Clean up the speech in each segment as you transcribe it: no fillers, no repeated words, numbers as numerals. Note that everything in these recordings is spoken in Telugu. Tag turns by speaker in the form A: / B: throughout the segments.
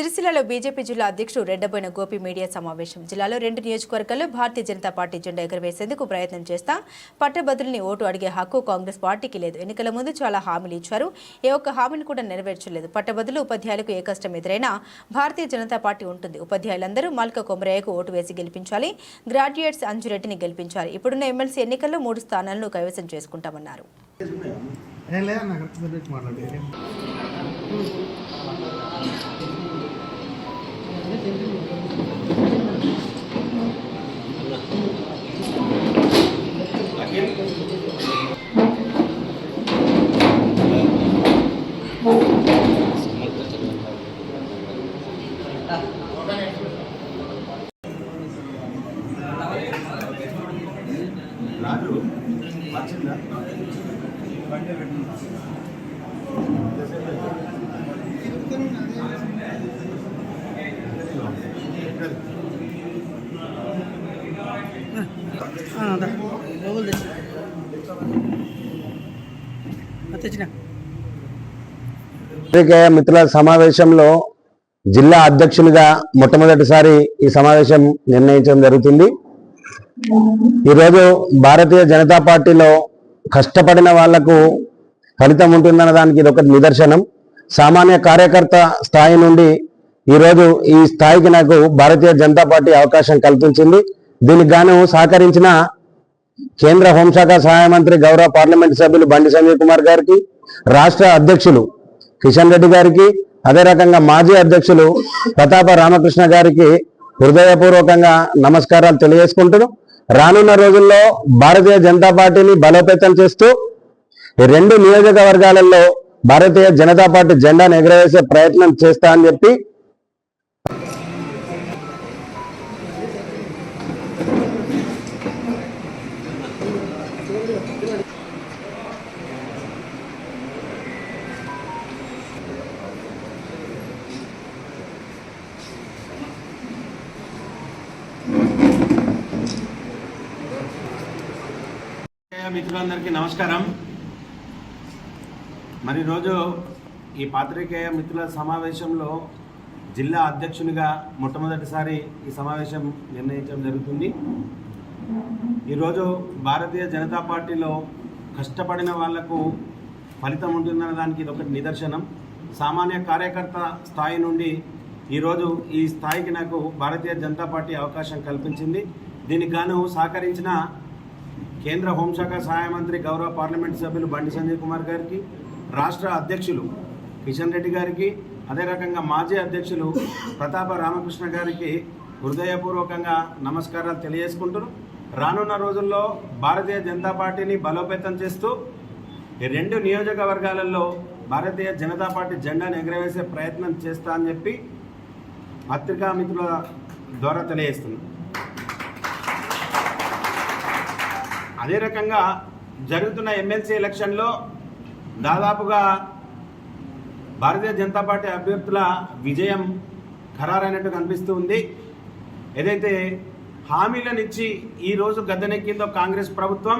A: సిరిసిల్లలో బీజేపీ జిల్లా అధ్యక్షుడు రెడ్డబోయిన గోపి మీడియా సమావేశం. జిల్లాలో 2 నియోజకవర్గాల్లో భారతీయ జనతా పార్టీ జెండా ఎగురవేసేందుకు ప్రయత్నం చేస్తా. పట్టభద్రుల్ని ఓటు అడిగే హక్కు కాంగ్రెస్ పార్టీకి లేదు. ఎన్నికల ముందు చాలా హామీలు ఇచ్చారు. ఏ ఒక్క హామీని కూడా నెరవేర్చలేదు. పట్టభద్రులు ఉపాధ్యాయులకు ఏ కష్టం ఎదురైనా భారతీయ జనతా పార్టీ ఉంటుంది. ఉపాధ్యాయులందరూ మల్క కొమరయ్యకు ఓటు వేసి గెలిపించాలి. గ్రాడ్యుయేట్స్ అంజురెడ్డిని గెలిపించాలి. ఇప్పుడున్న ఎమ్మెల్సీ ఎన్నికల్లో 3 స్థానాలను కైవసం చేసుకుంటామన్నారు.
B: రాజు వచ్చిందా
C: పత్రికేయ మిత్రుల సమావేశంలో జిల్లా అధ్యక్షులుగా మొట్టమొదటిసారి ఈ సమావేశం నిర్ణయించడం జరుగుతుంది. ఈరోజు భారతీయ జనతా పార్టీలో కష్టపడిన వాళ్లకు ఫలితం ఉంటుందన్న దానికి ఇది ఒక నిదర్శనం. సామాన్య కార్యకర్త స్థాయి నుండి ఈరోజు ఈ స్థాయికి నాకు భారతీయ జనతా పార్టీ అవకాశం కల్పించింది. దీనికి గాను సహకరించిన కేంద్ర హోంశాఖ సహాయ మంత్రి గౌరవ పార్లమెంట్ సభ్యులు బండి సంజయ్ కుమార్ గారికి, రాష్ట్ర అధ్యక్షులు కిషన్ రెడ్డి గారికి, అదే రకంగా మాజీ అధ్యక్షులు ప్రతాప రామకృష్ణ గారికి హృదయపూర్వకంగా నమస్కారాలు తెలియజేసుకుంటున్నాం. రానున్న రోజుల్లో భారతీయ జనతా పార్టీని బలోపేతం చేస్తూ 2 నియోజకవర్గాలలో భారతీయ జనతా పార్టీ జెండాను ఎగరవేసే ప్రయత్నం చేస్తా అని చెప్పి
B: మిత్రులందరికీ నమస్కారం. మరి రోజు ఈ పాత్రికేయ మిత్రుల సమావేశంలో జిల్లా అధ్యక్షునిగా మొట్టమొదటిసారి ఈ సమావేశం నిర్ణయించడం జరుగుతుంది. ఈరోజు భారతీయ జనతా పార్టీలో కష్టపడిన వాళ్లకు ఫలితం ఉంటుందన్న దానికి ఇది ఒకటి నిదర్శనం. సామాన్య కార్యకర్త స్థాయి నుండి ఈరోజు ఈ స్థాయికి నాకు భారతీయ జనతా పార్టీ అవకాశం కల్పించింది. దీనికి గాను సహకరించిన కేంద్ర హోంశాఖ సహాయ మంత్రి గౌరవ పార్లమెంట్ సభ్యులు బండి సంజయ్ కుమార్ గారికి, రాష్ట్ర అధ్యక్షులు కిషన్ రెడ్డి గారికి, అదే రకంగా మాజీ అధ్యక్షులు ప్రతాప రామకృష్ణ గారికి హృదయపూర్వకంగా నమస్కారాలు తెలియజేసుకుంటున్నాను. రానున్న రోజుల్లో భారతీయ జనతా పార్టీని బలోపేతం చేస్తూ 2 నియోజకవర్గాలలో భారతీయ జనతా పార్టీ జెండాను ఎగరవేసే ప్రయత్నం చేస్తా అని చెప్పి పత్రికా మిత్రుల ద్వారా తెలియజేస్తున్నాను. అదే రకంగా జరుగుతున్న ఎమ్మెల్సీ ఎలక్షన్లో దాదాపుగా భారతీయ జనతా పార్టీ అభ్యర్థుల విజయం ఖరారైనట్టు కనిపిస్తూ ఉంది. ఏదైతే హామీలను ఇచ్చి ఈరోజు గద్దెనెక్కిందో కాంగ్రెస్ ప్రభుత్వం,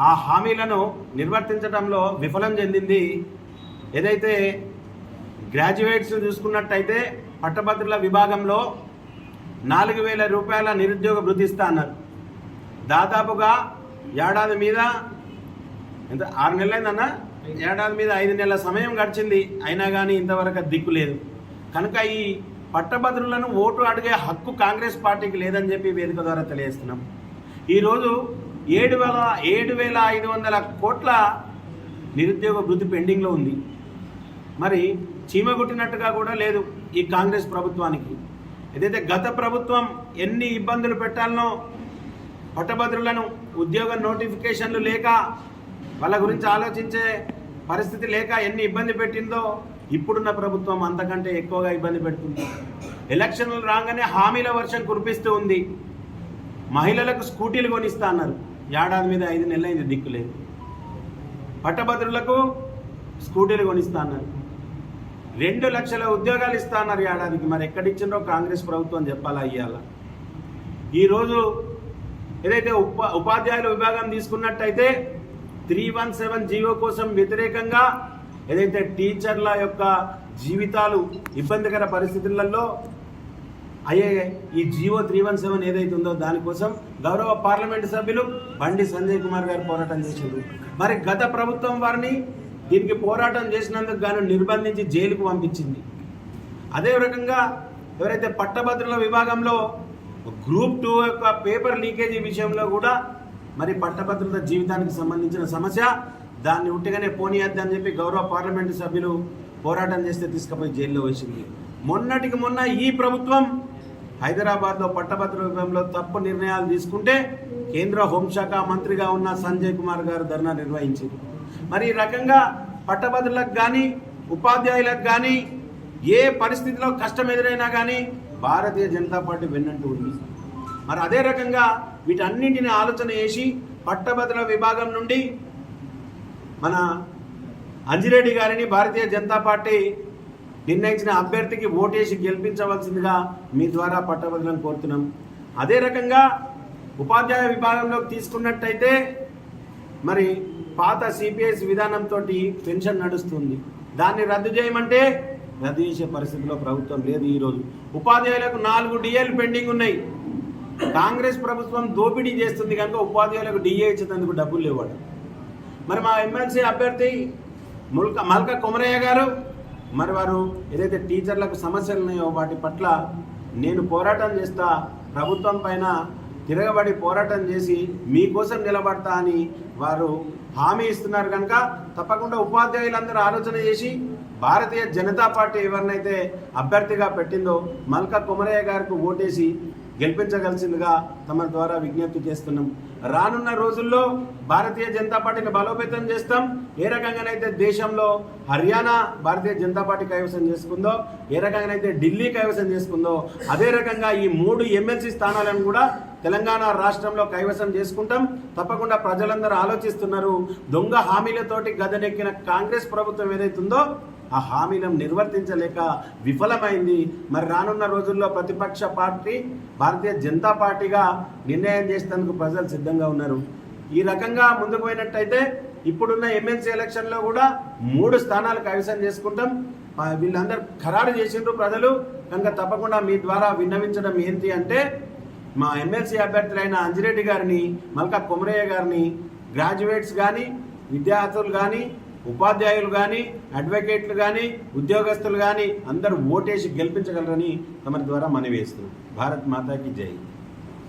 B: ఆ హామీలను నిర్వర్తించడంలో విఫలం చెందింది. ఏదైతే గ్రాడ్యుయేట్స్ చూసుకున్నట్టయితే పట్టభద్రుల విభాగంలో 4,000 రూపాయల నిరుద్యోగ భృతి ఇస్తా అన్నారు. దాదాపుగా ఏడాది మీద ఎంత 6 నెలలైందన్న, ఏడాది మీద 5 నెలల సమయం గడిచింది. అయినా కానీ ఇంతవరకు దిక్కు లేదు. కనుక ఈ పట్టభద్రులను ఓటు అడిగే హక్కు కాంగ్రెస్ పార్టీకి లేదని చెప్పి వేదిక ద్వారా తెలియజేస్తున్నాం. ఈరోజు 7,500 కోట్ల నిరుద్యోగ భృతి పెండింగ్లో ఉంది. మరి చీమగుట్టినట్టుగా కూడా లేదు ఈ కాంగ్రెస్ ప్రభుత్వానికి. ఏదైతే గత ప్రభుత్వం ఎన్ని ఇబ్బందులు పెట్టాలనో, పట్టభద్రులను ఉద్యోగ నోటిఫికేషన్లు లేక వాళ్ళ గురించి ఆలోచించే పరిస్థితి లేక ఎన్ని ఇబ్బంది పెట్టిందో, ఇప్పుడున్న ప్రభుత్వం అంతకంటే ఎక్కువగా ఇబ్బంది పెడుతుంది. ఎలక్షన్లు రాగానే హామీల వర్షం కురిపిస్తూ ఉంది. మహిళలకు స్కూటీలు కొనిస్తా అన్నారు. ఏడాది మీద 5 నెలలైంది, దిక్కులేదు. పట్టభద్రులకు స్కూటీలు కొనిస్తా అన్నారు. 2 లక్షల ఉద్యోగాలు ఇస్తా అన్నారు ఏడాదికి. మరి ఎక్కడిచ్చిందో కాంగ్రెస్ ప్రభుత్వం చెప్పాలా ఇయ్యాల. ఈరోజు ఏదైతే ఉపాధ్యాయుల విభాగం తీసుకున్నట్టయితే 317 జీవో కోసం వ్యతిరేకంగా ఏదైతే టీచర్ల యొక్క జీవితాలు ఇబ్బందికర పరిస్థితులలో అయ్యే ఈ జీవో 317 ఏదైతే ఉందో దానికోసం గౌరవ పార్లమెంటు సభ్యులు బండి సంజయ్ కుమార్ గారు పోరాటం చేశారు. మరి గత ప్రభుత్వం వారిని దీనికి పోరాటం చేసినందుకు గాను నిర్బంధించి జైలుకు పంపించింది. అదే రకంగా ఎవరైతే పట్టభద్రుల విభాగంలో గ్రూప్ 2 యొక్క పేపర్ లీకేజీ విషయంలో కూడా మరి పట్టభద్రుల జీవితానికి సంబంధించిన సమస్య, దాన్ని ఉట్టిగానే పోనీయద్దని చెప్పి గౌరవ పార్లమెంటు సభ్యులు పోరాటం చేస్తే తీసుకుపోయి జైల్లో వేసింది. మొన్నటికి మొన్న ఈ ప్రభుత్వం హైదరాబాద్లో పట్టభద్రుల విభాగంలో తప్పు నిర్ణయాలు తీసుకుంటే కేంద్ర హోంశాఖ మంత్రిగా ఉన్న సంజయ్ కుమార్ గారు ధర్నా నిర్వహించారు. మరి ఈ రకంగా పట్టభద్రులకు కానీ ఉపాధ్యాయులకు కానీ ఏ పరిస్థితిలో కష్టం ఎదురైనా కానీ భారతీయ జనతా పార్టీ వెన్నంటూ ఉంది. మరి అదే రకంగా వీటన్నింటిని ఆలోచన చేసి పట్టభద్రుల విభాగం నుండి మన అంజిరెడ్డి గారిని భారతీయ జనతా పార్టీ నిర్ణయించిన అభ్యర్థికి ఓటేసి గెలిపించవలసిందిగా మీ ద్వారా పట్టభద్రులను కోరుతున్నాం. అదే రకంగా ఉపాధ్యాయ విభాగంలోకి తీసుకున్నట్టయితే మరి పాత సిపిఎస్ విధానంతో పెన్షన్ నడుస్తుంది. దాన్ని రద్దు చేయమంటే రద్దు చేసే పరిస్థితిలో ప్రభుత్వం లేదు. ఈరోజు ఉపాధ్యాయులకు 4 డిఏలు పెండింగ్ ఉన్నాయి. కాంగ్రెస్ ప్రభుత్వం దోపిడీ చేస్తుంది కనుక ఉపాధ్యాయులకు డిఏ ఇచ్చేందుకు డబ్బులు లేవాడు. మరి మా ఎమ్మెల్సీ అభ్యర్థి మల్క కొమరయ్య గారు మరి వారు ఏదైతే టీచర్లకు సమస్యలు ఉన్నాయో వాటి పట్ల నేను పోరాటం చేస్తా, ప్రభుత్వం పైన తిరగబడి పోరాటం చేసి మీకోసం నిలబడతా అని వారు హామీ ఇస్తున్నారు. కనుక తప్పకుండా ఉపాధ్యాయులందరూ ఆలోచన చేసి భారతీయ జనతా పార్టీ ఎవరినైతే అభ్యర్థిగా పెట్టిందో మల్క కొమరయ్య గారికి ఓటేసి గెలిపించగలిసిందిగా తమ ద్వారా విజ్ఞప్తి చేస్తున్నాం. రానున్న రోజుల్లో భారతీయ జనతా పార్టీని బలోపేతం చేస్తాం. ఏ రకంగానైతే దేశంలో హర్యానా భారతీయ జనతా పార్టీ కైవసం చేసుకుందో, ఏ రకంగానైతే ఢిల్లీ కైవసం చేసుకుందో, అదే రకంగా ఈ 3 ఎమ్మెల్సీ స్థానాలను కూడా తెలంగాణ రాష్ట్రంలో కైవసం చేసుకుంటాం. తప్పకుండా ప్రజలందరూ ఆలోచిస్తున్నారు. దొంగ హామీలతోటి గదనెక్కిన కాంగ్రెస్ ప్రభుత్వం ఏదైతుందో ఆ హామీలను నిర్వర్తించలేక విఫలమైంది. మరి రానున్న రోజుల్లో ప్రతిపక్ష పార్టీ భారతీయ జనతా పార్టీగా నిర్ణయం చేసేందుకు ప్రజలు సిద్ధంగా ఉన్నారు. ఈ రకంగా ముందుకు పోయినట్టయితే ఇప్పుడున్న ఎమ్మెల్సీ ఎలక్షన్లో కూడా 3 స్థానాలు కైవసం చేసుకుంటాం. వీళ్ళందరూ ఖరారు చేసిండ్రు ప్రజలు. కనుక తప్పకుండా మీ ద్వారా విన్నవించడం ఏంటి అంటే మా ఎమ్మెల్సీ అభ్యర్థులైన అంజిరెడ్డి గారిని, మల్కా కొమరయ్య గారిని గ్రాడ్యుయేట్స్ కానీ, విద్యార్థులు కానీ, ఉపాధ్యాయులు కానీ, అడ్వకేట్లు కానీ, ఉద్యోగస్తులు కానీ అందరూ ఓటేసి గెలిపించగలరని తమ ద్వారా మనవి చేస్తున్నాం. భారత్ మాతాకి జై.